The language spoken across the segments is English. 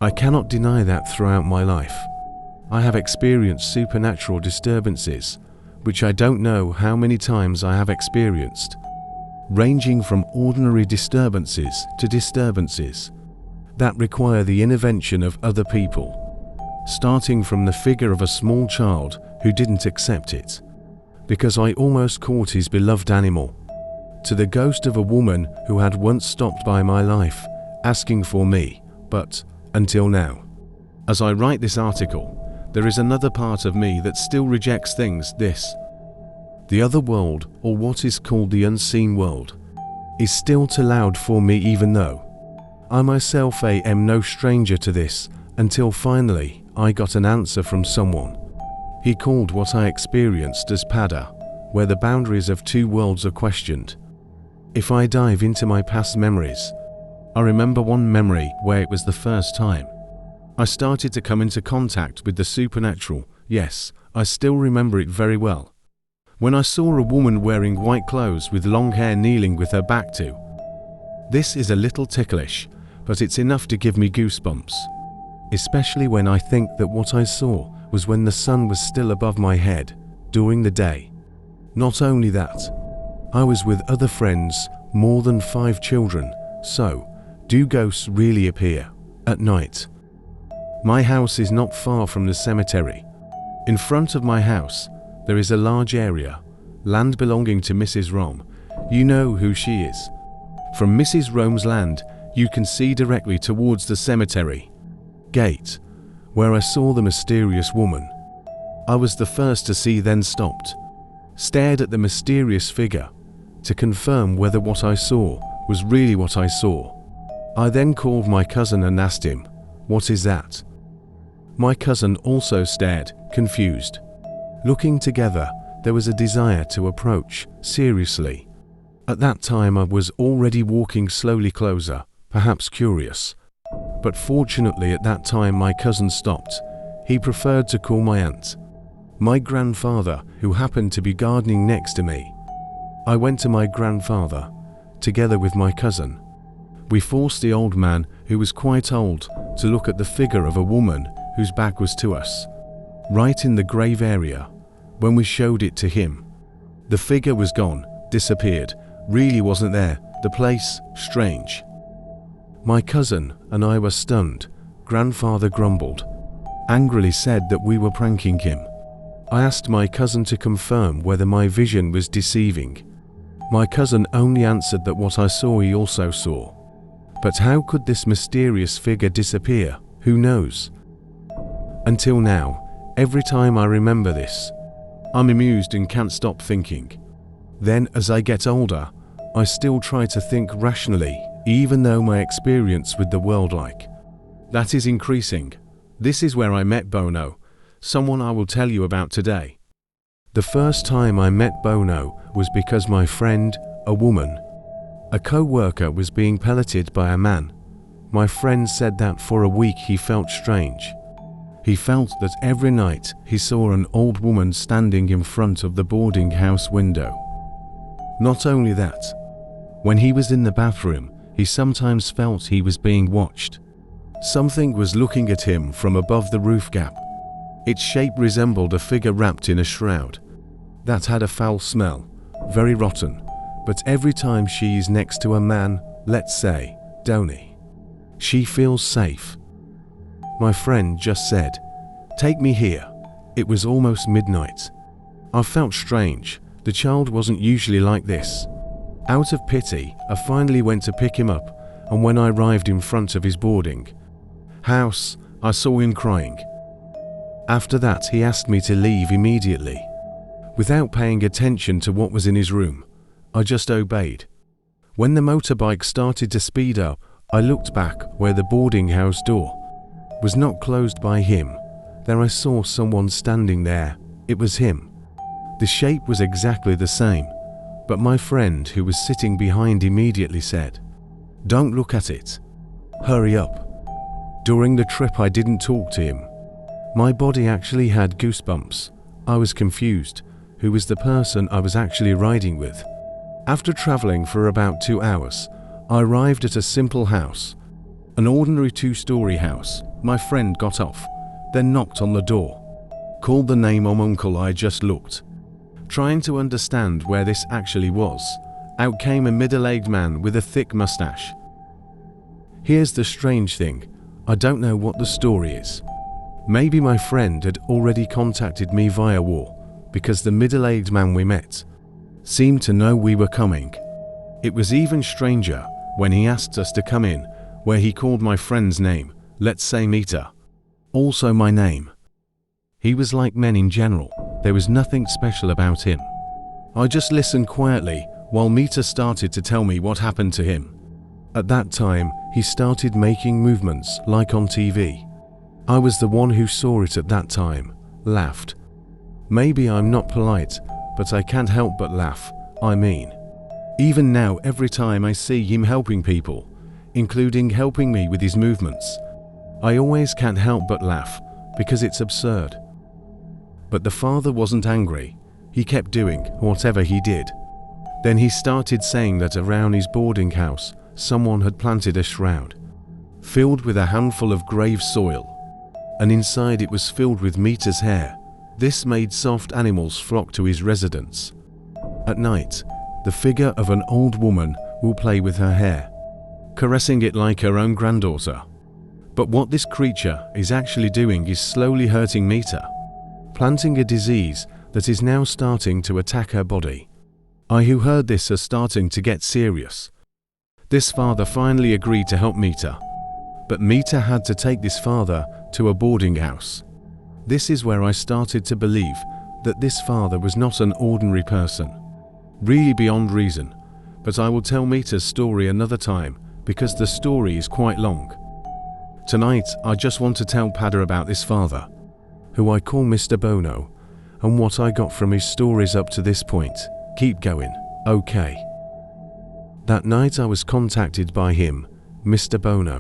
I cannot deny that throughout my life, I have experienced supernatural disturbances, which I don't know how many times I have experienced, ranging from ordinary disturbances to disturbances that require the intervention of other people, starting from the figure of a small child who didn't accept it, because I almost caught his beloved animal, to the ghost of a woman who had once stopped by my life, asking for me, but until now. As I write this article, there is another part of me that still rejects things. The other world, or what is called the unseen world, is still too loud for me, even though I myself am no stranger to this, until finally I got an answer from someone. He called what I experienced as Pada, where the boundaries of two worlds are questioned. If I dive into my past memories, I remember one memory where it was the first time I started to come into contact with the supernatural. Yes, I still remember it very well. When I saw a woman wearing white clothes with long hair kneeling with her back to. This is a little ticklish, but it's enough to give me goosebumps, especially when I think that what I saw was when the sun was still above my head during the day. Not only that, I was with other friends, more than 5 children. So, do ghosts really appear at night? My house is not far from the cemetery. In front of my house, there is a large area, land belonging to Mrs. Rome. You know who she is. From Mrs. Rome's land, you can see directly towards the cemetery gate, where I saw the mysterious woman. I was the first to see, then stopped, stared at the mysterious figure, to confirm whether what I saw was really what I saw. I then called my cousin and asked him, "What is that?" My cousin also stared, confused. Looking together, there was a desire to approach, seriously. At that time I was already walking slowly closer, perhaps curious. But fortunately at that time my cousin stopped. He preferred to call my aunt, my grandfather, who happened to be gardening next to me. I went to my grandfather, together with my cousin. We forced the old man, who was quite old, to look at the figure of a woman whose back was to us, right in the grave area. When we showed it to him, the figure was gone, disappeared, really wasn't there. The place, strange. My cousin and I were stunned. Grandfather grumbled, angrily said that we were pranking him. I asked my cousin to confirm whether my vision was deceiving. My cousin only answered that what I saw he also saw. But how could this mysterious figure disappear? Who knows? Until now, every time I remember this, I'm amused and can't stop thinking. Then, as I get older, I still try to think rationally, even though my experience with the world that is increasing. This is where I met Bono, someone I will tell you about today. The first time I met Bono was because my friend, a woman, a co-worker, was being pelleted by a man. My friend said that for a week he felt strange. He felt that every night he saw an old woman standing in front of the boarding house window. Not only that, when he was in the bathroom, he sometimes felt he was being watched. Something was looking at him from above the roof gap. Its shape resembled a figure wrapped in a shroud that had a foul smell, very rotten, but every time she is next to a man, let's say, Donny, she feels safe. My friend just said, "Take me here." It was almost midnight. I felt strange. The child wasn't usually like this. Out of pity, I finally went to pick him up, and when I arrived in front of his boarding house, I saw him crying. After that, he asked me to leave immediately. Without paying attention to what was in his room, I just obeyed. When the motorbike started to speed up, I looked back where the boarding house door was not closed by him. There I saw someone standing there. It was him. The shape was exactly the same, but my friend who was sitting behind immediately said, "Don't look at it. Hurry up." During the trip I didn't talk to him. My body actually had goosebumps. I was confused. Who was the person I was actually riding with? After traveling for about 2 hours, I arrived at a simple house, an ordinary 2-story house, My friend got off, then knocked on the door. Called the name of uncle. I just looked, trying to understand where this actually was. Out came a middle-aged man with a thick mustache. Here's the strange thing, I don't know what the story is. Maybe my friend had already contacted me via war, because the middle-aged man we met seemed to know we were coming. It was even stranger when he asked us to come in, where he called my friend's name, let's say Mita, also my name. He was like men in general, there was nothing special about him. I just listened quietly while Mita started to tell me what happened to him. At that time, he started making movements like on TV. I was the one who saw it at that time, laughed. Maybe I'm not polite, but I can't help but laugh. I mean, even now every time I see him helping people, including helping me with his movements, I always can't help but laugh, because it's absurd. But the father wasn't angry, he kept doing whatever he did. Then he started saying that around his boarding house, someone had planted a shroud, filled with a handful of grave soil, and inside it was filled with Mita's hair. This made soft animals flock to his residence. At night, the figure of an old woman will play with her hair, caressing it like her own granddaughter. But what this creature is actually doing is slowly hurting Mita, planting a disease that is now starting to attack her body. I who heard this are starting to get serious. This father finally agreed to help Mita, but Mita had to take this father to a boarding house. This is where I started to believe that this father was not an ordinary person, really beyond reason, but I will tell Mita's story another time because the story is quite long. Tonight I just want to tell Pada about this father, who I call Mr. Bono, and what I got from his stories up to this point. Keep going, okay? That night I was contacted by him, Mr. Bono,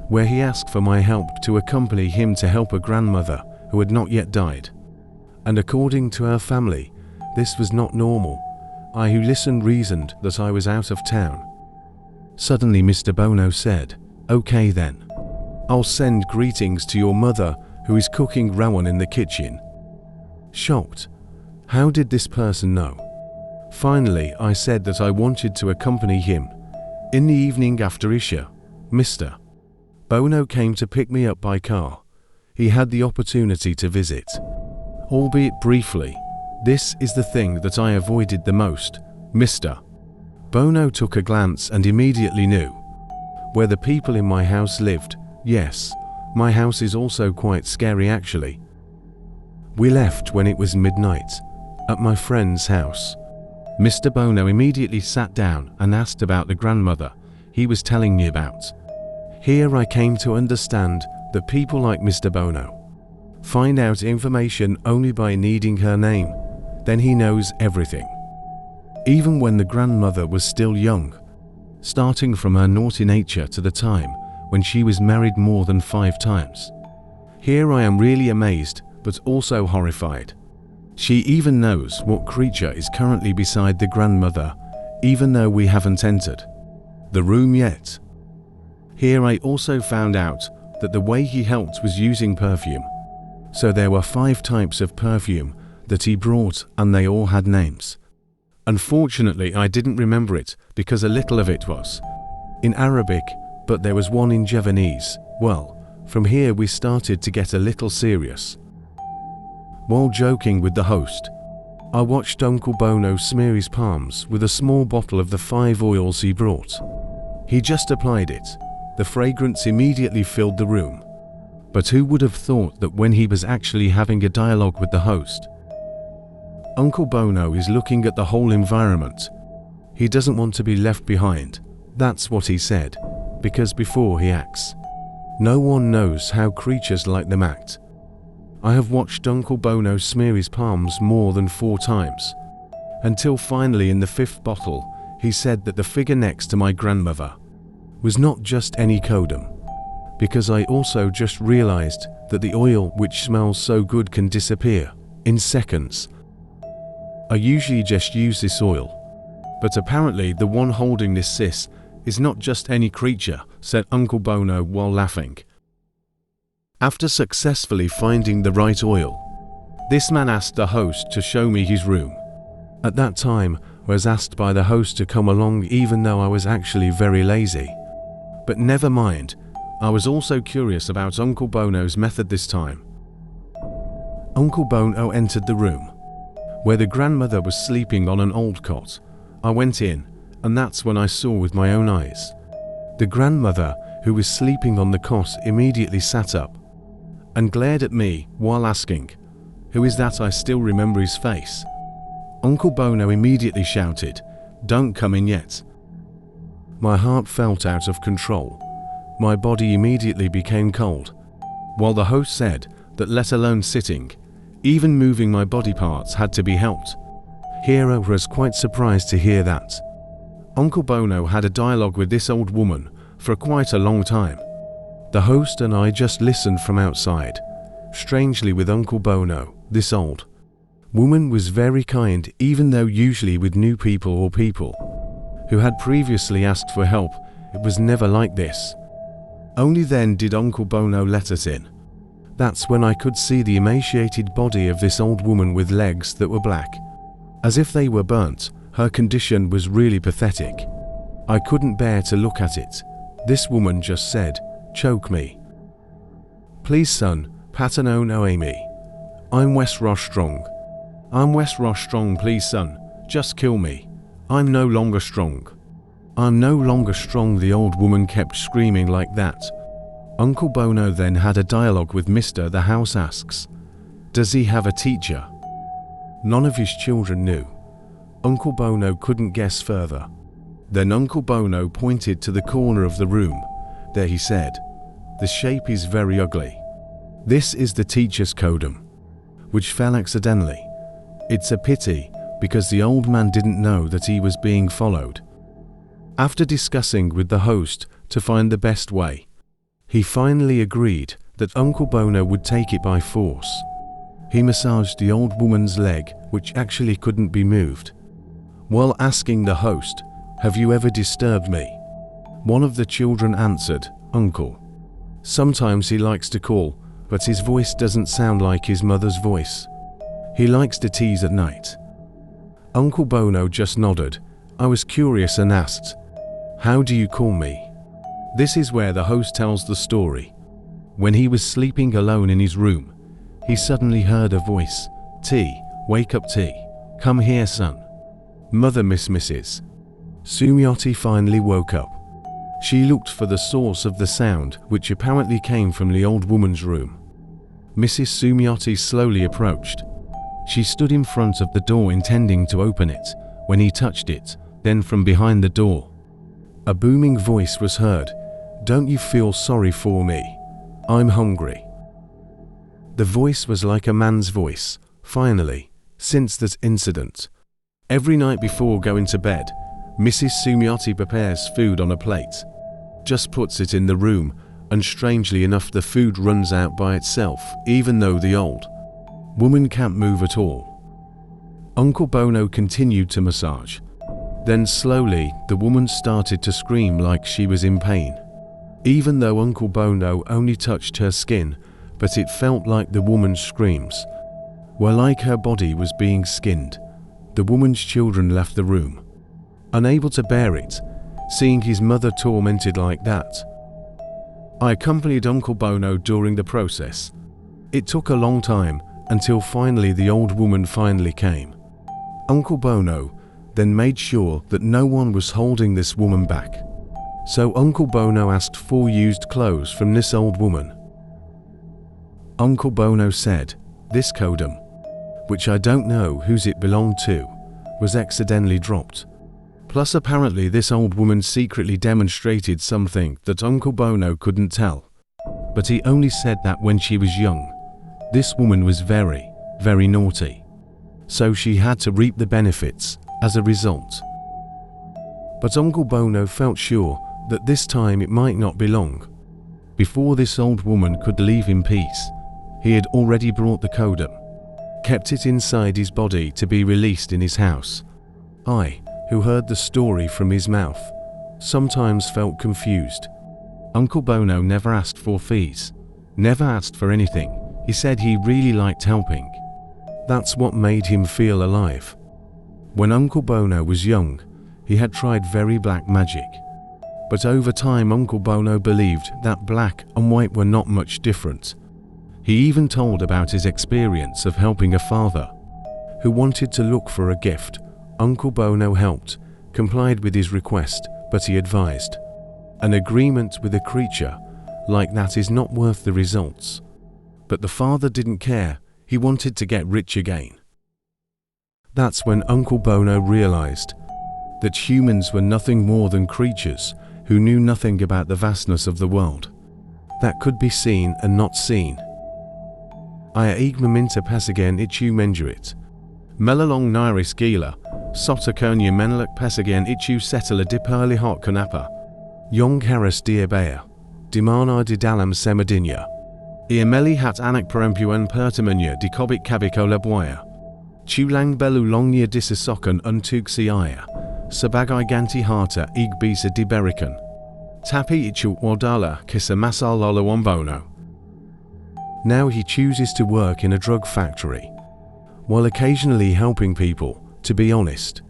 where he asked for my help to accompany him to help a grandmother who had not yet died. And according to her family, this was not normal. I who listened reasoned that I was out of town. Suddenly Mr. Bono said, okay then, I'll send greetings to your mother who is cooking rawan in the kitchen. Shocked, how did this person know? Finally, I said that I wanted to accompany him. In the evening after Isha, Mr. Bono came to pick me up by car. He had the opportunity to visit, albeit briefly. This is the thing that I avoided the most. Mr. Bono took a glance and immediately knew where the people in my house lived. Yes, my house is also quite scary actually. We left when it was midnight, at my friend's house. Mr. Bono immediately sat down and asked about the grandmother he was telling me about. Here I came to understand that people like Mr. Bono find out information only by needing her name, then he knows everything. Even when the grandmother was still young, starting from her naughty nature to the time when she was married more than 5 times. Here I am really amazed, but also horrified. She even knows what creature is currently beside the grandmother, even though we haven't entered the room yet. Here I also found out that the way he helped was using perfume. So there were 5 types of perfume that he brought and they all had names. Unfortunately, I didn't remember it because a little of it was in Arabic, but there was one in Javanese. Well, from here we started to get a little serious. While joking with the host, I watched Uncle Bono smear his palms with a small bottle of the 5 oils he brought. He just applied it. The fragrance immediately filled the room. But who would have thought that when he was actually having a dialogue with the host, Uncle Bono is looking at the whole environment. He doesn't want to be left behind. That's what he said, because before he acts, no one knows how creatures like them act. I have watched Uncle Bono smear his palms more than 4 times, until finally in the 5th bottle, he said that the figure next to my grandmother was not just any Kodam, because I also just realized that the oil which smells so good can disappear in seconds. I usually just use this oil, but apparently the one holding this sis is not just any creature, said Uncle Bono while laughing. After successfully finding the right oil, this man asked the host to show me his room. At that time, I was asked by the host to come along even though I was actually very lazy. But never mind, I was also curious about Uncle Bono's method this time. Uncle Bono entered the room, where the grandmother was sleeping on an old cot. I went in, and that's when I saw with my own eyes. The grandmother, who was sleeping on the cot, immediately sat up and glared at me while asking, "Who is that?" I still remember his face. Uncle Bono immediately shouted, "Don't come in yet." My heart felt out of control. My body immediately became cold, while the host said that let alone sitting, even moving my body parts had to be helped. Here I was quite surprised to hear that. Uncle Bono had a dialogue with this old woman for quite a long time. The host and I just listened from outside. Strangely, with Uncle Bono, this old woman was very kind, even though usually with new people or people who had previously asked for help, it was never like this. Only then did Uncle Bono let us in. That's when I could see the emaciated body of this old woman with legs that were black, as if they were burnt. Her condition was really pathetic. I couldn't bear to look at it. This woman just said, "Choke me. Please son, Patano no Amy. I'm Wes Ross Strong. I'm Wes Ross Strong, please son, just kill me. I'm no longer strong. I'm no longer strong." The old woman kept screaming like that. Uncle Bono then had a dialogue with Mr. The house asks, "Does he have a teacher?" None of his children knew. Uncle Bono couldn't guess further. Then Uncle Bono pointed to the corner of the room. There he said, "The shape is very ugly. This is the teacher's codum, which fell accidentally. It's a pity, because the old man didn't know that he was being followed." After discussing with the host to find the best way, he finally agreed that Uncle Bono would take it by force. He massaged the old woman's leg, which actually couldn't be moved, while asking the host, "Have you ever disturbed me?" One of the children answered, "Uncle. Sometimes he likes to call, but his voice doesn't sound like his mother's voice. He likes to tease at night." Uncle Bono just nodded. I was curious and asked, "How do you call me?" This is where the host tells the story. When he was sleeping alone in his room, he suddenly heard a voice, "T, wake up T. Come here son." Mother Mrs. Sumiotti finally woke up. She looked for the source of the sound, which apparently came from the old woman's room. Mrs. Sumiotti slowly approached. She stood in front of the door intending to open it, when he touched it. Then from behind the door, a booming voice was heard, "Don't you feel sorry for me? I'm hungry." The voice was like a man's voice. Finally, since that incident, every night before going to bed, Mrs. Sumiotti prepares food on a plate, just puts it in the room, and strangely enough the food runs out by itself, even though the old woman can't move at all. Uncle Bono continued to massage. Then slowly, the woman started to scream like she was in pain. Even though Uncle Bono only touched her skin, but it felt like the woman's screams were like her body was being skinned. The woman's children left the room, unable to bear it, seeing his mother tormented like that. I accompanied Uncle Bono during the process. It took a long time, until finally the old woman finally came. Uncle Bono then made sure that no one was holding this woman back. So Uncle Bono asked for used clothes from this old woman. Uncle Bono said, "This codum, which I don't know whose it belonged to, was accidentally dropped." Plus apparently this old woman secretly demonstrated something that Uncle Bono couldn't tell. But he only said that when she was young, this woman was very, very naughty. So she had to reap the benefits as a result. But Uncle Bono felt sure that this time it might not be long before this old woman could leave in peace. He had already brought the codum, kept it inside his body to be released in his house. I, who heard the story from his mouth, sometimes felt confused. Uncle Bono never asked for fees, Never asked for anything. He said he really liked helping. That's what made him feel alive. When Uncle Bono was young, he had tried very black magic. But over time, Uncle Bono believed that black and white were not much different. He even told about his experience of helping a father who wanted to look for a gift. Uncle Bono helped, complied with his request, but he advised, an agreement with a creature like that is not worth the results. But the father didn't care. He wanted to get rich again. That's when Uncle Bono realized that humans were nothing more than creatures who knew nothing about the vastness of the world that could be seen and not seen. Ia igmaminta pasagen ichu menjurit. Melalong Nairis Gila, Sotakonia Menelak Pasagen Ichu Setala Dipali Hot Kanapa, Yong Harris Diabea, Dimana Didalam Semadinya, Iameli Hat Anak Perempuan Pertamanya Dikobik Kabiko Laboya, Chulang Belu Longnya Disasokan Untug Siaya, Sabagai Ganti Harta Igbisa Diberikan, Tapi Ichu Wadala Kisa Masal Lolo Wombono. Now he chooses to work in a drug factory, while occasionally helping people. To be honest,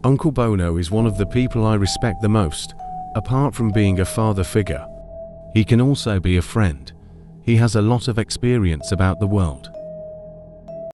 Uncle Bono is one of the people I respect the most. Apart from being a father figure, he can also be a friend. He has a lot of experience about the world.